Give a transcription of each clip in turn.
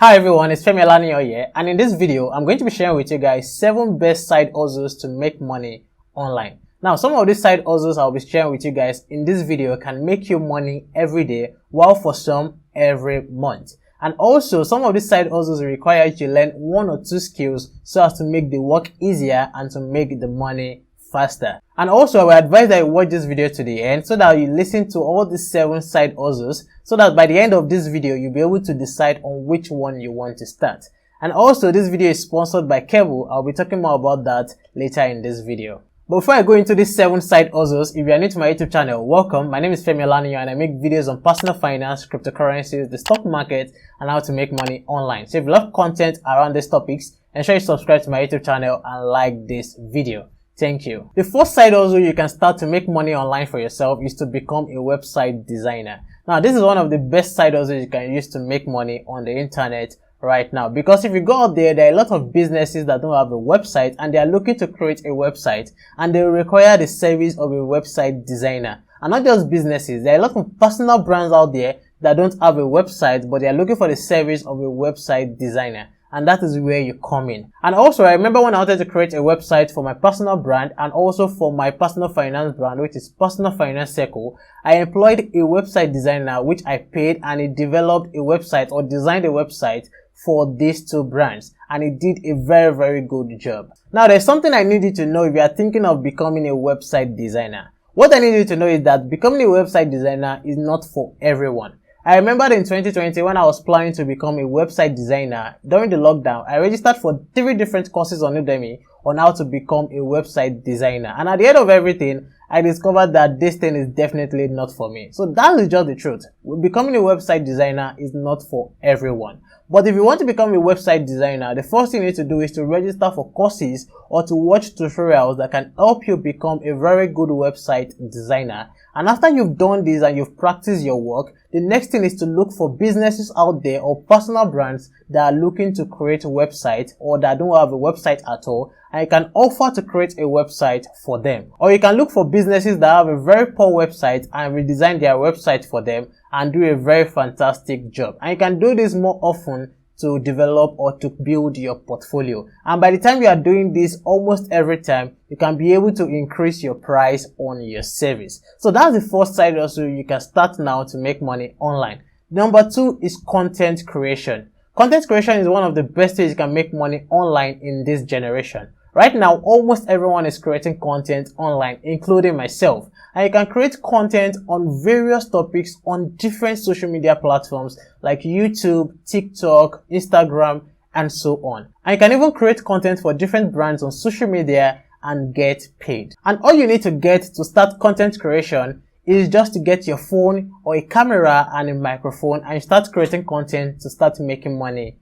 Hi everyone, it's Femi Alaniyo here, and in this video, I'm going to be sharing with you guys 7 best side hustles to make money online. Now, some of these side hustles I'll be sharing with you guys in this video can make you money every day, while for some, every month. And also, some of these side hustles require you to learn 1 or 2 skills so as to make the work easier and to make the money faster. And also, I will advise that you watch this video to the end so that you listen to all these 7 side hustles so that by the end of this video, you'll be able to decide on which one you want to start. And also, this video is sponsored by Cable. I'll be talking more about that later in this video. But before I go into these 7 side hustles, if you are new to my YouTube channel, welcome. My name is Femi Alaniyo and I make videos on personal finance, cryptocurrencies, the stock market, and how to make money online. So if you love content around these topics, ensure you subscribe to my YouTube channel and like this video. Thank you. The first side hustle you can start to make money online for yourself is to become a website designer. Now, this is one of the best side hustles you can use to make money on the internet right now, because if you go out there, there are a lot of businesses that don't have a website and they are looking to create a website, and they will require the service of a website designer. And not just businesses, there are a lot of personal brands out there that don't have a website, but they are looking for the service of a website designer. And that is where you come in. And also, I remember when I wanted to create a website for my personal brand and also for my personal finance brand, which is Personal Finance Circle, I employed a website designer, which I paid, and he developed a website or designed a website for these 2 brands. And he did a very, very good job. Now, there's something I need you to know if you are thinking of becoming a website designer. What I need you to know is that becoming a website designer is not for everyone. I remember in 2020 when I was planning to become a website designer during the lockdown, I registered for 3 different courses on Udemy on how to become a website designer. And at the end of everything, I discovered that this thing is definitely not for me. So that is just the truth. Becoming a website designer is not for everyone. But if you want to become a website designer, the first thing you need to do is to register for courses or to watch tutorials that can help you become a very good website designer. And after you've done this and you've practiced your work, the next thing is to look for businesses out there or personal brands that are looking to create a website or that don't have a website at all, and you can offer to create a website for them. Or you can look for businesses that have a very poor website and redesign their website for them and do a very fantastic job. And you can do this more often to develop or to build your portfolio. And by the time you are doing this almost every time, you can be able to increase your price on your service. So that's the first side hustle you can start now to make money online. Number 2 is content creation. Content creation is one of the best ways you can make money online in this generation. Right now, almost everyone is creating content online, including myself. And you can create content on various topics on different social media platforms like YouTube, TikTok, Instagram, and so on. And you can even create content for different brands on social media and get paid. And all you need to get to start content creation is just to get your phone or a camera and a microphone, and you start creating content to start making money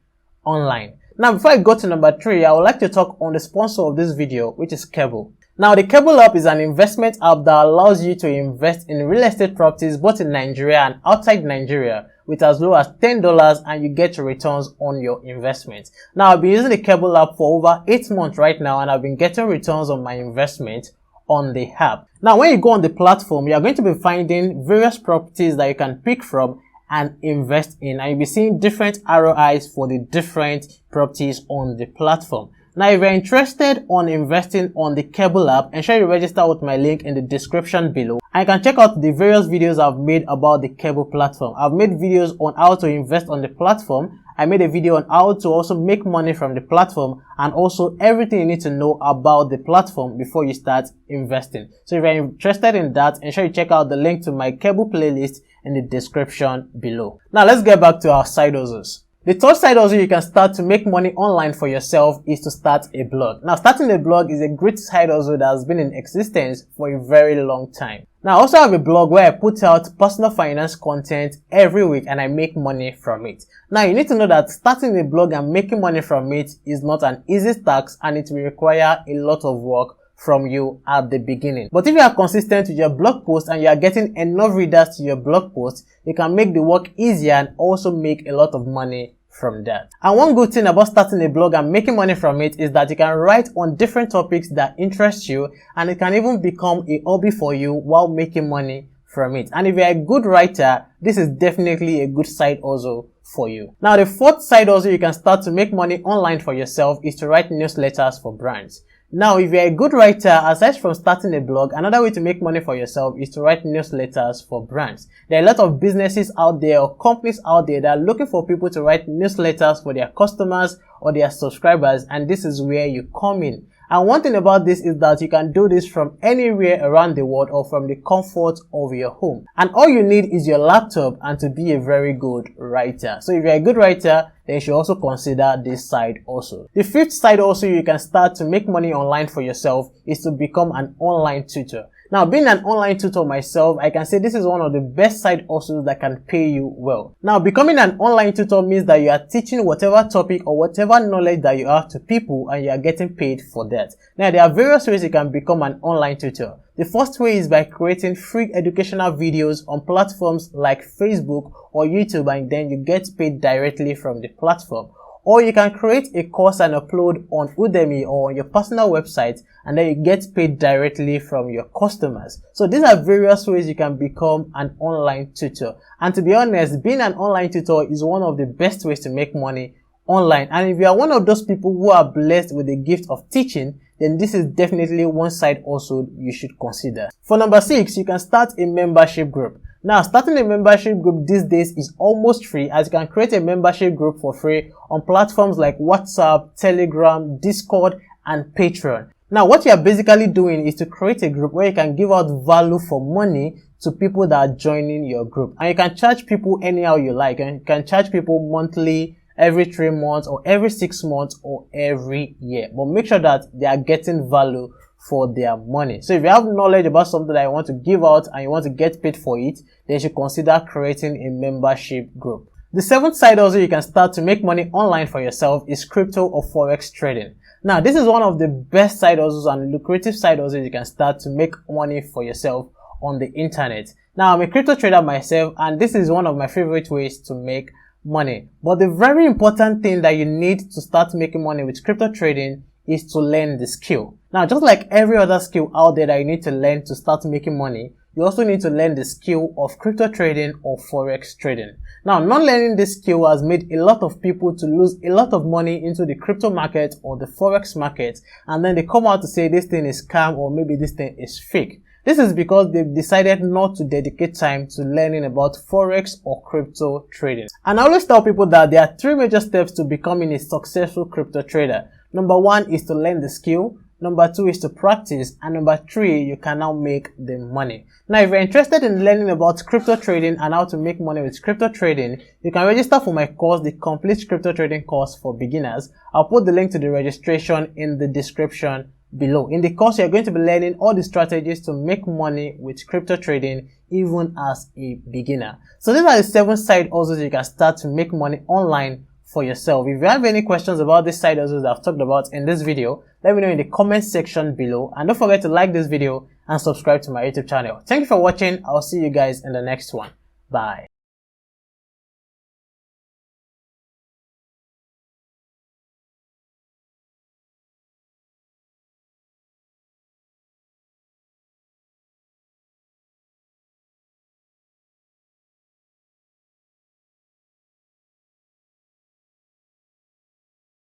online. Now, before I go to number 3, I would like to talk on the sponsor of this video, which is Cable. Now, the Cable app is an investment app that allows you to invest in real estate properties both in Nigeria and outside Nigeria with as low as $10, and you get returns on your investment. Now, I've been using the Cable app for over 8 months right now, and I've been getting returns on my investment on the app. Now, when you go on the platform, you are going to be finding various properties that you can pick from and invest in, and you'll be seeing different ROIs for the different properties on the platform. Now, if you're interested on investing on the Cable app, ensure you register with my link in the description below. And you can check out the various videos I've made about the Cable platform. I've made videos on how to invest on the platform. I made a video on how to also make money from the platform, and also everything you need to know about the platform before you start investing. So if you're interested in that, ensure you check out the link to my Cable playlist in the description below. Now, let's get back to our side hustles. The third side hustle you can start to make money online for yourself is to start a blog. Now, starting a blog is a great side hustle that has been in existence for a very long time. Now, I also have a blog where I put out personal finance content every week and I make money from it. Now, you need to know that starting a blog and making money from it is not an easy task, and it will require a lot of work from you at the beginning. But if you are consistent with your blog post and you are getting enough readers to your blog post, you can make the work easier and also make a lot of money from that. And one good thing about starting a blog and making money from it is that you can write on different topics that interest you, and it can even become a hobby for you while making money from it. And if you're a good writer, this is definitely a good side hustle for you. Now, the fourth side hustle you can start to make money online for yourself is to write newsletters for brands. Now, if you're a good writer, aside from starting a blog, another way to make money for yourself is to write newsletters for brands. There are a lot of businesses out there or companies out there that are looking for people to write newsletters for their customers or their subscribers, and this is where you come in. And one thing about this is that you can do this from anywhere around the world or from the comfort of your home. And all you need is your laptop and to be a very good writer. So if you're a good writer, then you should also consider this side also. The fifth side also you can start to make money online for yourself is to become an online tutor. Now, being an online tutor myself, I can say this is one of the best side hustles that can pay you well. Now, becoming an online tutor means that you are teaching whatever topic or whatever knowledge that you have to people and you are getting paid for that. Now, there are various ways you can become an online tutor. The first way is by creating free educational videos on platforms like Facebook or YouTube, and then you get paid directly from the platform. Or you can create a course and upload on Udemy or on your personal website, and then you get paid directly from your customers. So these are various ways you can become an online tutor. And to be honest, being an online tutor is one of the best ways to make money online. And if you are one of those people who are blessed with the gift of teaching, then this is definitely one side also you should consider. For number 6, you can start a membership group. Now, starting a membership group these days is almost free, as you can create a membership group for free on platforms like WhatsApp, Telegram, Discord, and Patreon. Now, what you are basically doing is to create a group where you can give out value for money to people that are joining your group. And you can charge people anyhow you like, and you can charge people monthly, every 3 months, or every 6 months, or every year. But make sure that they are getting value for their money. So if you have knowledge about something that you want to give out and you want to get paid for it, then you should consider creating a membership group. The seventh side also you can start to make money online for yourself is crypto or forex trading. Now, this is one of the best side hustles and lucrative side hustles you can start to make money for yourself on the internet. Now, I'm a crypto trader myself, and this is one of my favorite ways to make money. But the very important thing that you need to start making money with crypto trading is to learn the skill. Now, just like every other skill out there that you need to learn to start making money, you also need to learn the skill of crypto trading or forex trading. Now, not learning this skill has made a lot of people to lose a lot of money into the crypto market or the forex market, and then they come out to say this thing is scam or maybe this thing is fake. This is because they've decided not to dedicate time to learning about forex or crypto trading. And I always tell people that there are 3 major steps to becoming a successful crypto trader. Number 1 is to learn the skill. Number 2 is to practice, and number 3, you can now make the money. Now, if you're interested in learning about crypto trading and how to make money with crypto trading, you can register for my course, the Complete Crypto Trading Course for Beginners. I'll put the link to the registration in the description below. In the course, you're going to be learning all the strategies to make money with crypto trading even as a beginner. So these are the 7 side hustles you can start to make money online for yourself. If you have any questions about this side hustles that I've talked about in this video, let me know in the comment section below, and don't forget to like this video and subscribe to my YouTube channel. Thank you for watching. I'll see you guys in the next one. Bye.